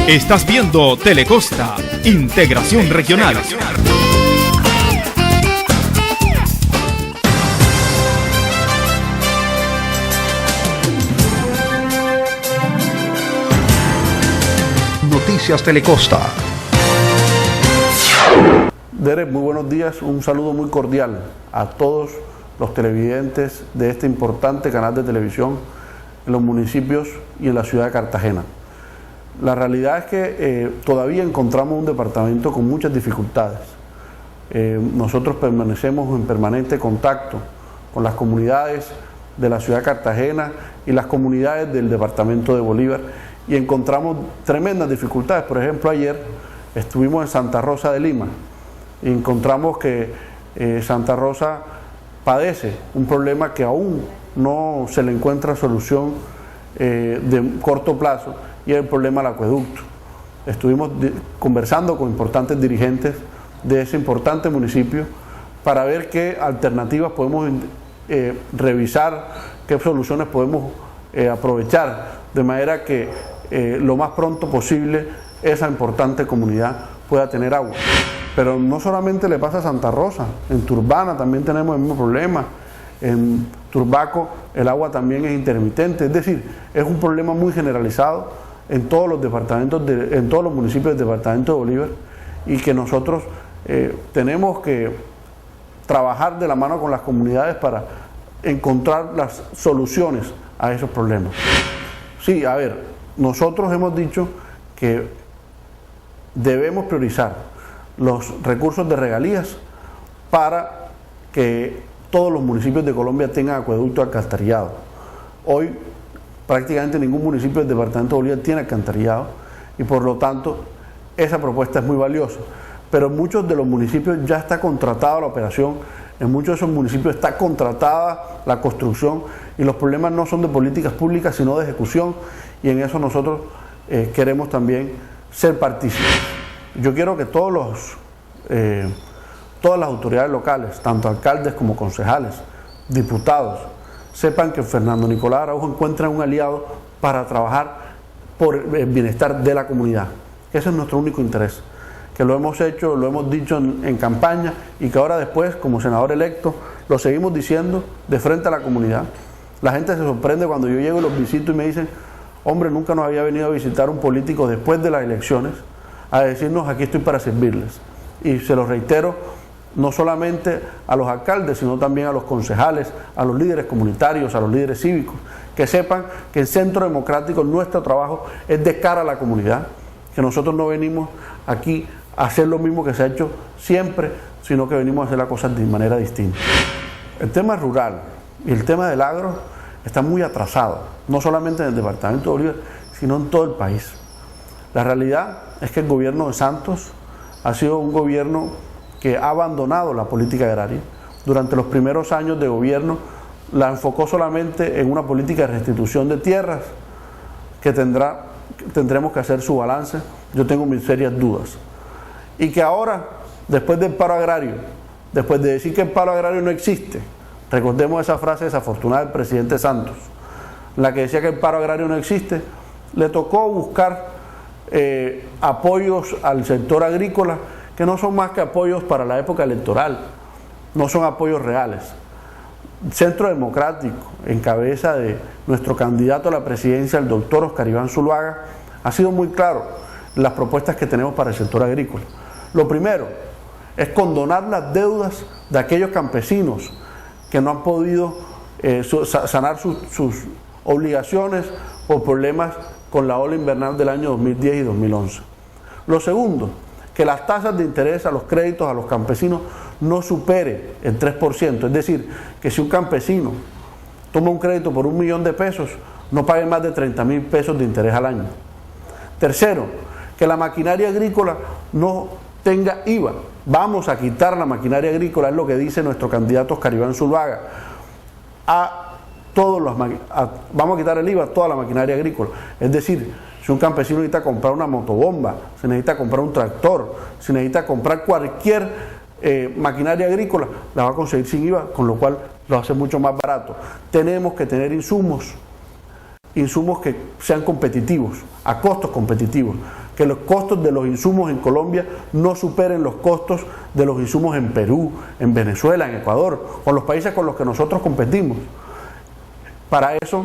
Estás viendo Telecosta, Integración Regional. Noticias Telecosta. Derek, muy buenos días, un saludo muy cordial a todos los televidentes de este importante canal de televisión en los municipios y en la ciudad de Cartagena. La realidad es que todavía encontramos un departamento con muchas dificultades. Nosotros permanecemos en permanente contacto con las comunidades de la ciudad de Cartagena y las comunidades del departamento de Bolívar y encontramos tremendas dificultades. Por ejemplo, ayer estuvimos en Santa Rosa de Lima y encontramos que Santa Rosa padece un problema que aún no se le encuentra solución de corto plazo, y es el problema del acueducto. Estuvimos conversando con importantes dirigentes de ese importante municipio para ver qué alternativas podemos revisar, qué soluciones podemos aprovechar, de manera que lo más pronto posible esa importante comunidad pueda tener agua. Pero no solamente le pasa a Santa Rosa, en Turbana también tenemos el mismo problema, en Turbaco el agua también es intermitente, es decir, es un problema muy generalizado en todos los departamentos, en todos los municipios del departamento de Bolívar, y que nosotros tenemos que trabajar de la mano con las comunidades para encontrar las soluciones a esos problemas. Sí, a ver, nosotros hemos dicho que debemos priorizar los recursos de regalías para que todos los municipios de Colombia tengan acueducto alcantarillado. Hoy prácticamente ningún municipio del departamento de Bolívar tiene alcantarillado y por lo tanto esa propuesta es muy valiosa. Pero en muchos de los municipios ya está contratada la operación, en muchos de esos municipios está contratada la construcción y los problemas no son de políticas públicas sino de ejecución, y en eso nosotros queremos también ser partícipes. Yo quiero que todas las autoridades locales, tanto alcaldes como concejales, diputados, sepan que Fernando Nicolás Araujo encuentra un aliado para trabajar por el bienestar de la comunidad. Ese es nuestro único interés, que lo hemos hecho, lo hemos dicho en campaña y que ahora después, como senador electo, lo seguimos diciendo de frente a la comunidad. La gente se sorprende cuando yo llego y los visito y me dicen: hombre, nunca nos había venido a visitar un político después de las elecciones a decirnos aquí estoy para servirles. Y se lo reitero, no solamente a los alcaldes, sino también a los concejales, a los líderes comunitarios, a los líderes cívicos, que sepan que el Centro Democrático, nuestro trabajo es de cara a la comunidad, que nosotros no venimos aquí a hacer lo mismo que se ha hecho siempre, sino que venimos a hacer las cosas de manera distinta. El tema rural y el tema del agro está muy atrasado, no solamente en el departamento de Bolívar, sino en todo el país. La realidad es que el gobierno de Santos ha sido un gobierno que ha abandonado la política agraria. Durante los primeros años de gobierno la enfocó solamente en una política de restitución de tierras que tendremos que hacer su balance. Yo tengo mis serias dudas. Y que ahora, después del paro agrario, después de decir que el paro agrario no existe, recordemos esa frase desafortunada del presidente Santos, la que decía que el paro agrario no existe, le tocó buscar apoyos al sector agrícola que no son más que apoyos para la época electoral, no son apoyos reales. Centro Democrático, en cabeza de nuestro candidato a la presidencia, el doctor Oscar Iván Zuluaga, ha sido muy claro en las propuestas que tenemos para el sector agrícola. Lo primero es condonar las deudas de aquellos campesinos que no han podido sanar sus obligaciones por problemas con la ola invernal del año 2010 y 2011. Lo segundo, que las tasas de interés a los créditos a los campesinos no supere el 3%, es decir, que si un campesino toma un crédito por $1 millón, no pague más de 30.000 pesos de interés al año. Tercero, que la maquinaria agrícola no tenga IVA. Vamos a quitar la maquinaria agrícola, es lo que dice nuestro candidato Oscar Iván Zuluaga. Vamos a quitar el IVA a toda la maquinaria agrícola. Es decir, si un campesino necesita comprar una motobomba, se necesita comprar un tractor, se necesita comprar cualquier maquinaria agrícola, la va a conseguir sin IVA, con lo cual lo hace mucho más barato. Tenemos que tener insumos que sean competitivos, a costos competitivos. que los costos de los insumos en Colombia no superen los costos de los insumos en Perú, en Venezuela, en Ecuador, con los países con los que nosotros competimos. Para eso,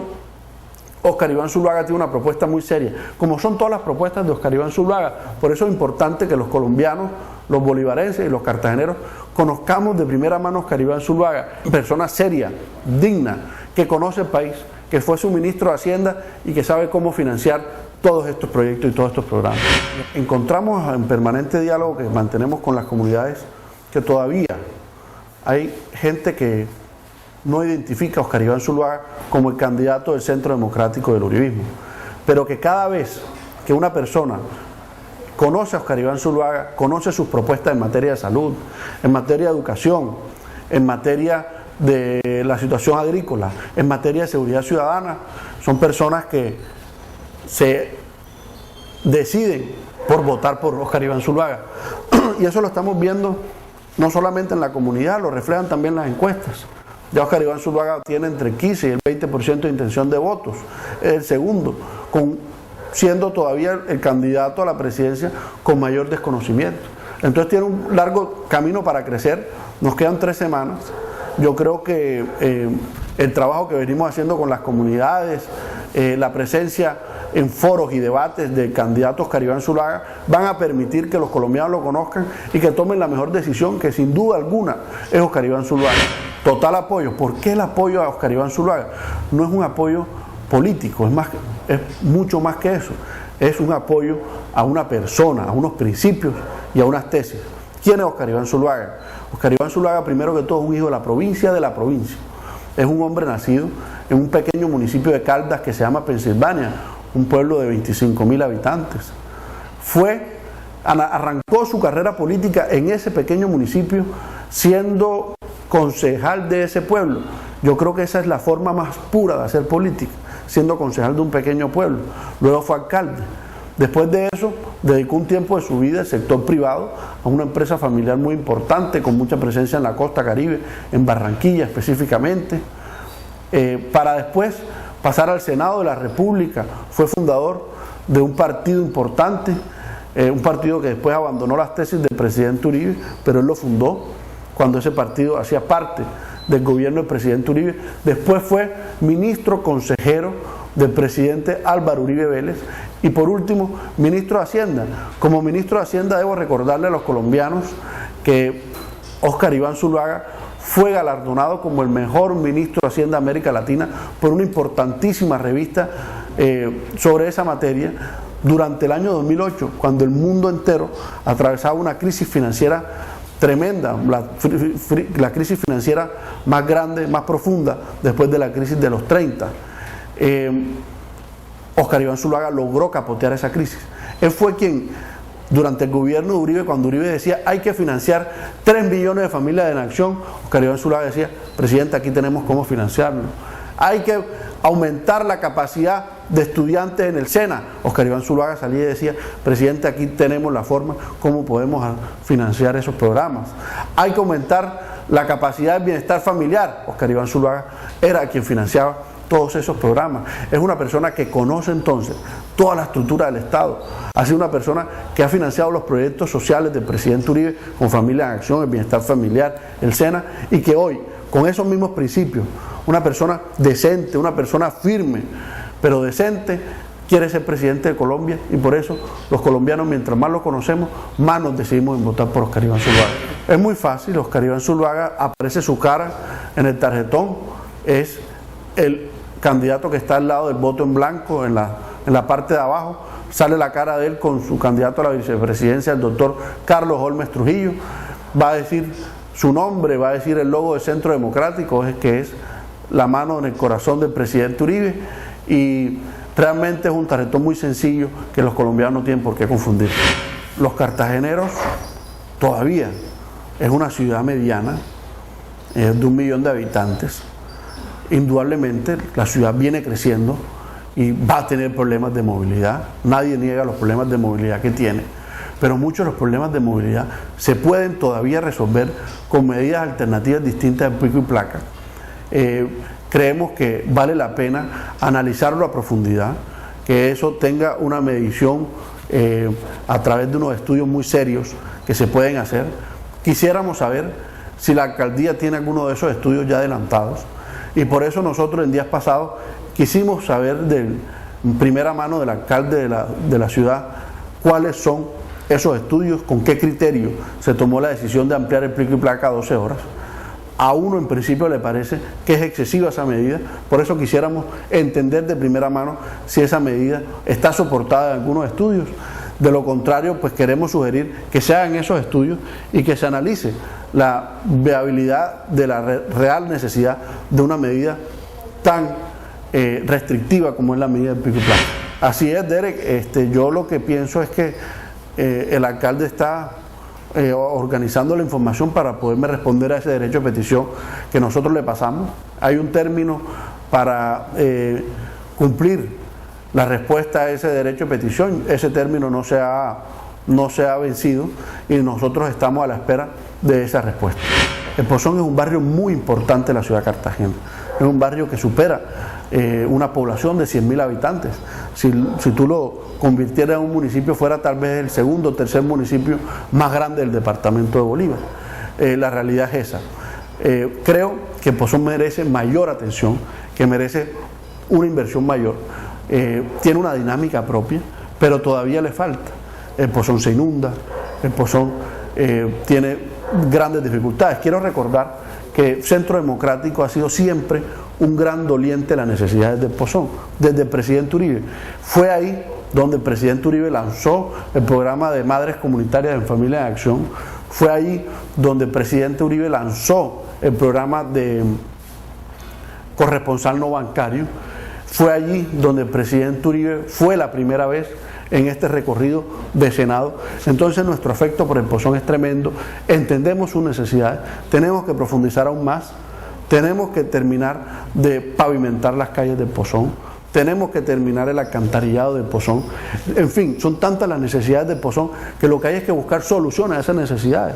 Óscar Iván Zuluaga tiene una propuesta muy seria, como son todas las propuestas de Óscar Iván Zuluaga. Por eso es importante que los colombianos, los bolivarenses y los cartageneros conozcamos de primera mano a Óscar Iván Zuluaga, persona seria, digna, que conoce el país, que fue su ministro de Hacienda y que sabe cómo financiar todos estos proyectos y todos estos programas. Encontramos en permanente diálogo que mantenemos con las comunidades que todavía hay gente que no identifica a Óscar Iván Zuluaga como el candidato del Centro Democrático del Uribismo, pero que cada vez que una persona conoce a Óscar Iván Zuluaga, conoce sus propuestas en materia de salud, en materia de educación, en materia de la situación agrícola, en materia de seguridad ciudadana, son personas que se deciden por votar por Óscar Iván Zuluaga. Y eso lo estamos viendo no solamente en la comunidad, lo reflejan también las encuestas. Ya Óscar Iván Zuluaga tiene entre el 15 y el 20% de intención de votos, es el segundo, siendo todavía el candidato a la presidencia con mayor desconocimiento. Entonces tiene un largo camino para crecer, nos quedan 3 semanas. Yo creo que el trabajo que venimos haciendo con las comunidades, la presencia en foros y debates del candidato Óscar Iván Zuluaga van a permitir que los colombianos lo conozcan y que tomen la mejor decisión, que sin duda alguna es Óscar Iván Zuluaga. Total apoyo. ¿Por qué el apoyo a Óscar Iván Zuluaga? No es un apoyo político, es mucho más que eso. Es un apoyo a una persona, a unos principios y a unas tesis. ¿Quién es Óscar Iván Zuluaga? Óscar Iván Zuluaga, primero que todo, es un hijo de la provincia de la provincia. Es un hombre nacido en un pequeño municipio de Caldas que se llama Pensilvania, un pueblo de 25.000 habitantes. Arrancó su carrera política en ese pequeño municipio siendo concejal de ese pueblo. Yo creo que esa es la forma más pura de hacer política, siendo concejal de un pequeño pueblo. Luego fue alcalde. Después de eso, dedicó un tiempo de su vida al sector privado, a una empresa familiar muy importante, con mucha presencia en la costa Caribe, en Barranquilla específicamente, para después pasar al Senado de la República. Fue fundador de un partido importante, un partido que después abandonó las tesis del presidente Uribe, pero él lo fundó cuando ese partido hacía parte del gobierno del presidente Uribe. Después fue ministro consejero del presidente Álvaro Uribe Vélez y por último ministro de Hacienda. Como ministro de Hacienda debo recordarle a los colombianos que Óscar Iván Zuluaga fue galardonado como el mejor ministro de Hacienda de América Latina por una importantísima revista sobre esa materia durante el año 2008, cuando el mundo entero atravesaba una crisis financiera tremenda, la crisis financiera más grande, más profunda después de la crisis de los 30. Óscar Iván Zuluaga logró capotear esa crisis. Él fue quien, durante el gobierno de Uribe, cuando Uribe decía hay que financiar 3 millones de familias en acción, Óscar Iván Zuluaga decía, presidente, aquí tenemos cómo financiarlo. Hay que aumentar la capacidad de estudiantes en el SENA. Óscar Iván Zuluaga salía y decía, presidente, aquí tenemos la forma, cómo podemos financiar esos programas. Hay que aumentar la capacidad del bienestar familiar. Óscar Iván Zuluaga era quien financiaba todos esos programas. Es una persona que conoce entonces toda la estructura del Estado. Ha sido una persona que ha financiado los proyectos sociales del presidente Uribe con Familia en Acción, el bienestar familiar, el SENA, y que hoy, con esos mismos principios, una persona decente, una persona firme, pero decente, quiere ser presidente de Colombia, y por eso los colombianos, mientras más lo conocemos, más nos decidimos en votar por Óscar Iván Zuluaga. Es muy fácil, Óscar Iván Zuluaga, aparece su cara en el tarjetón, es el candidato que está al lado del voto en blanco, en la parte de abajo, sale la cara de él con su candidato a la vicepresidencia, el doctor Carlos Holmes Trujillo, va a decir su nombre, va a decir el logo del Centro Democrático, que es la mano en el corazón del presidente Uribe, y realmente es un tarjetón muy sencillo que los colombianos no tienen por qué confundir. Los cartageneros todavía es una ciudad mediana, de 1 millón de habitantes. Indudablemente la ciudad viene creciendo y va a tener problemas de movilidad. Nadie niega los problemas de movilidad que tiene, pero muchos de los problemas de movilidad se pueden todavía resolver con medidas alternativas distintas de pico y placa. Creemos que vale la pena analizarlo a profundidad, que eso tenga una medición a través de unos estudios muy serios que se pueden hacer. Quisiéramos saber si la alcaldía tiene alguno de esos estudios ya adelantados, y por eso nosotros en días pasados quisimos saber de primera mano del alcalde de la ciudad cuáles son esos estudios, con qué criterio se tomó la decisión de ampliar el pico y placa a 12 horas. A uno en principio le parece que es excesiva esa medida, por eso quisiéramos entender de primera mano si esa medida está soportada en algunos estudios. De lo contrario, pues queremos sugerir que se hagan esos estudios y que se analice la viabilidad de la real necesidad de una medida tan restrictiva como es la medida del pico y placa. Así es, Derek, yo lo que pienso es que el alcalde está organizando la información para poderme responder a ese derecho de petición que nosotros le pasamos. Hay un término para cumplir la respuesta a ese derecho de petición. Ese término no se ha vencido y nosotros estamos a la espera de esa respuesta. El Pozón es un barrio muy importante de la ciudad de Cartagena. Es un barrio que supera una población de 100.000 habitantes. Si tú lo convirtieras en un municipio, fuera tal vez el segundo o tercer municipio más grande del departamento de Bolívar. La realidad es esa. Creo que Pozón merece mayor atención, que merece una inversión mayor. Tiene una dinámica propia, pero todavía le falta. El Pozón se inunda, el Pozón tiene grandes dificultades. Quiero recordar que Centro Democrático ha sido siempre un gran doliente de las necesidades del Pozón, desde el presidente Uribe. Fue ahí donde el presidente Uribe lanzó el programa de Madres Comunitarias en Familia en Acción. Fue ahí donde el presidente Uribe lanzó el programa de corresponsal no bancario. Fue allí donde el presidente Uribe fue la primera vez en este recorrido de Senado. Entonces nuestro afecto por el Pozón es tremendo, entendemos sus necesidades, tenemos que profundizar aún más, tenemos que terminar de pavimentar las calles del Pozón, tenemos que terminar el alcantarillado del Pozón. En fin, son tantas las necesidades del Pozón que lo que hay es que buscar soluciones a esas necesidades.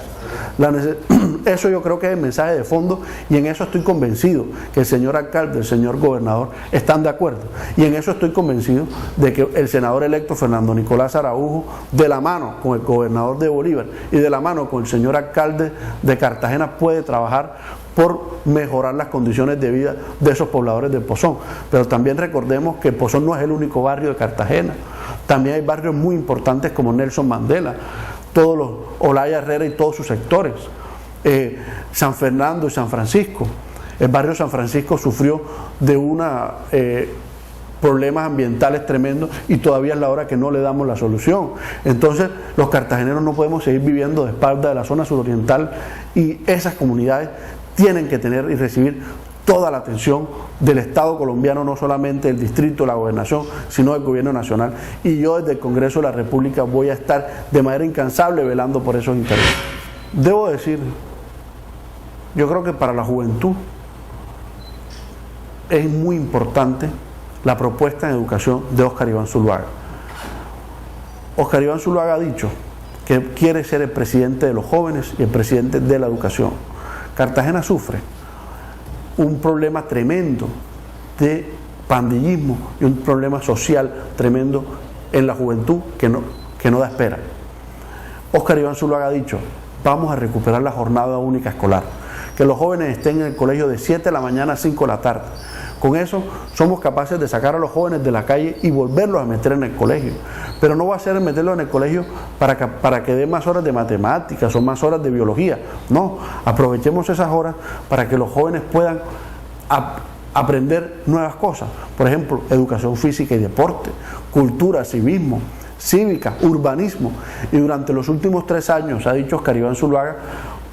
Eso yo creo que es el mensaje de fondo, y en eso estoy convencido que el señor alcalde, el señor gobernador están de acuerdo, y en eso estoy convencido de que el senador electo Fernando Nicolás Araujo, de la mano con el gobernador de Bolívar y de la mano con el señor alcalde de Cartagena, puede trabajar por mejorar las condiciones de vida de esos pobladores del Pozón. Pero también recordemos que el Pozón no es el único barrio de Cartagena. También hay barrios muy importantes como Nelson Mandela, todos los Olaya Herrera y todos sus sectores, San Fernando y San Francisco. El barrio San Francisco sufrió de problemas ambientales tremendos y todavía es la hora que no le damos la solución. Entonces los cartageneros no podemos seguir viviendo de espalda de la zona suroriental, y esas comunidades tienen que tener y recibir toda la atención del Estado colombiano, no solamente del distrito, la gobernación, sino del gobierno nacional. Y yo desde el Congreso de la República voy a estar de manera incansable velando por esos intereses. Debo decir, yo creo que para la juventud es muy importante la propuesta en educación de Óscar Iván Zuluaga. Óscar Iván Zuluaga ha dicho que quiere ser el presidente de los jóvenes y el presidente de la educación. Cartagena sufre un problema tremendo de pandillismo y un problema social tremendo en la juventud que no da espera. Óscar Iván Zuluaga ha dicho: vamos a recuperar la jornada única escolar, que los jóvenes estén en el colegio de 7 de la mañana a 5 de la tarde. Con eso somos capaces de sacar a los jóvenes de la calle y volverlos a meter en el colegio. Pero no va a ser meterlos en el colegio para que dé más horas de matemáticas o más horas de biología. No, aprovechemos esas horas para que los jóvenes puedan aprender nuevas cosas. Por ejemplo, educación física y deporte, cultura, civismo, cívica, urbanismo. Y durante los últimos 3 años, ha dicho Óscar Iván Zuluaga,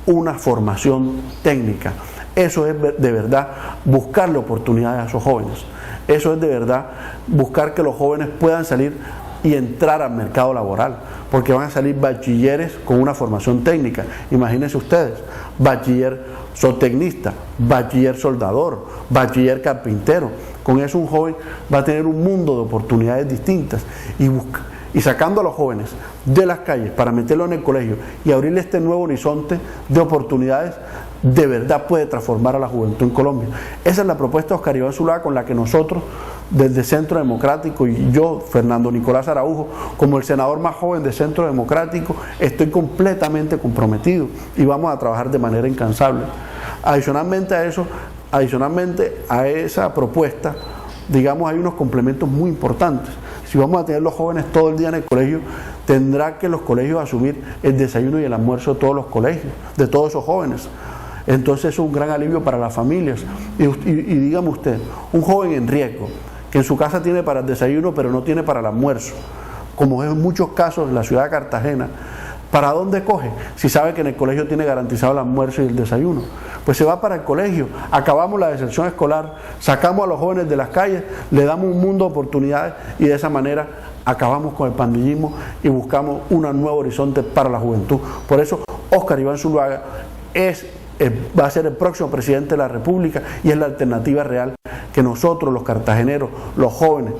una formación técnica. Eso es de verdad buscarle oportunidades a esos jóvenes. Eso es de verdad buscar que los jóvenes puedan salir y entrar al mercado laboral, porque van a salir bachilleres con una formación técnica. Imagínense ustedes, bachiller zootecnista, bachiller soldador, bachiller carpintero. Con eso un joven va a tener un mundo de oportunidades distintas, y sacando a los jóvenes de las calles para meterlos en el colegio y abrirle este nuevo horizonte de oportunidades, de verdad puede transformar a la juventud en Colombia. Esa es la propuesta de Oscar Iván Zuluaga, con la que nosotros, desde Centro Democrático, y yo, Fernando Nicolás Araujo, como el senador más joven de Centro Democrático, estoy completamente comprometido y vamos a trabajar de manera incansable. Adicionalmente a esa propuesta, digamos, hay unos complementos muy importantes. Si vamos a tener los jóvenes todo el día en el colegio, tendrá que los colegios asumir el desayuno y el almuerzo de todos los colegios, de todos esos jóvenes. Entonces es un gran alivio para las familias. Y dígame usted, un joven en riesgo, que en su casa tiene para el desayuno pero no tiene para el almuerzo, como es en muchos casos en la ciudad de Cartagena, ¿para dónde coge? Si sabe que en el colegio tiene garantizado el almuerzo y el desayuno. Pues se va para el colegio, acabamos la deserción escolar, sacamos a los jóvenes de las calles, le damos un mundo de oportunidades y de esa manera acabamos con el pandillismo y buscamos un nuevo horizonte para la juventud. Por eso Oscar Iván Zuluaga va a ser el próximo presidente de la República y es la alternativa real que nosotros, los cartageneros, los jóvenes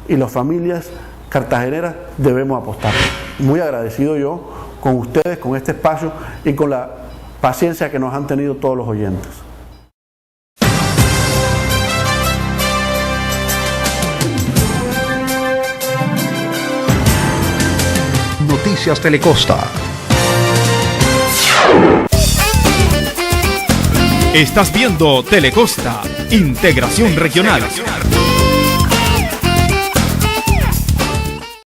y las familias cartageneras debemos apostar. Muy agradecido yo con ustedes, con este espacio y con la paciencia que nos han tenido todos los oyentes. Noticias Telecosta. Estás viendo Telecosta, Integración Regional.